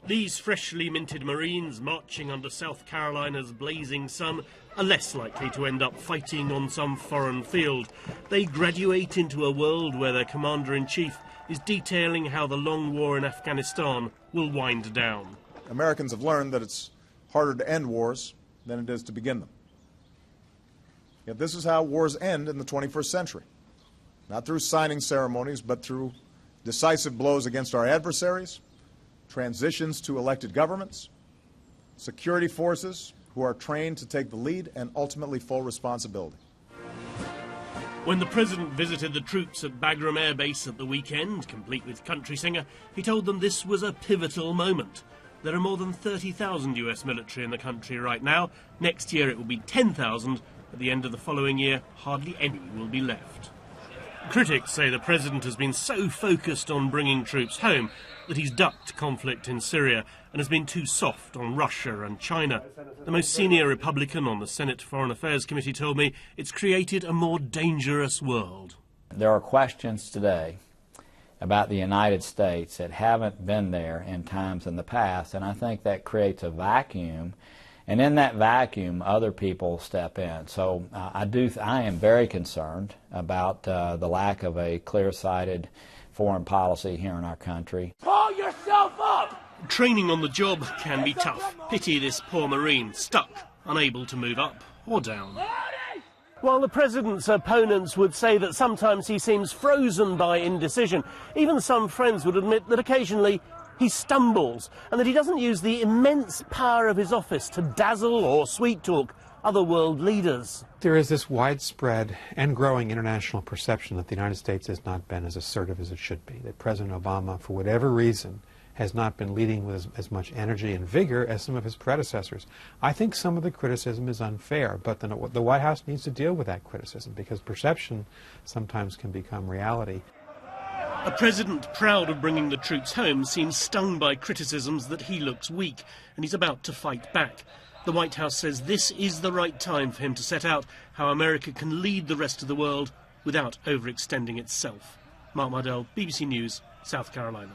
These freshly minted Marines marching under South Carolina's blazing sun are less likely to end up fighting on some foreign field. They graduate into a world where their commander-in-chief is detailing how the long war in Afghanistan will wind down. Americans have learned that it's harder to end wars than it is to begin them. Yet this is how wars end in the 21st century. Not through signing ceremonies, but through decisive blows against our adversaries, transitions to elected governments, security forces who are trained to take the lead, and ultimately full responsibility. When the president visited the troops at Bagram Air Base at the weekend, complete with country singer, he told them this was a pivotal moment. There are more than 30,000 US military in the country right now. Next year it will be 10,000. At the end of the following year, hardly any will be left. Critics say the president has been so focused on bringing troops home that he's ducked conflict in Syria and has been too soft on Russia and China. The most senior Republican on the Senate Foreign Affairs Committee told me it's created a more dangerous world. There are questions today about the United States that haven't been there in times in the past, and I think that creates a vacuum. And in that vacuum, other people step in. So I am very concerned about the lack of a clear-sighted foreign policy here in our country. Pull yourself up! Training on the job can be tough. Pity this poor Marine, stuck, unable to move up or down. While the president's opponents would say that sometimes he seems frozen by indecision, even some friends would admit that occasionally he stumbles, and that he doesn't use the immense power of his office to dazzle or sweet-talk other world leaders. There is this widespread and growing international perception that the United States has not been as assertive as it should be, that President Obama, for whatever reason, has not been leading with as much energy and vigor as some of his predecessors. I think some of the criticism is unfair, but the White House needs to deal with that criticism, because perception sometimes can become reality. A president proud of bringing the troops home seems stung by criticisms that he looks weak, and he's about to fight back. The White House says this is the right time for him to set out how America can lead the rest of the world without overextending itself. Mark Mardell, BBC News, South Carolina.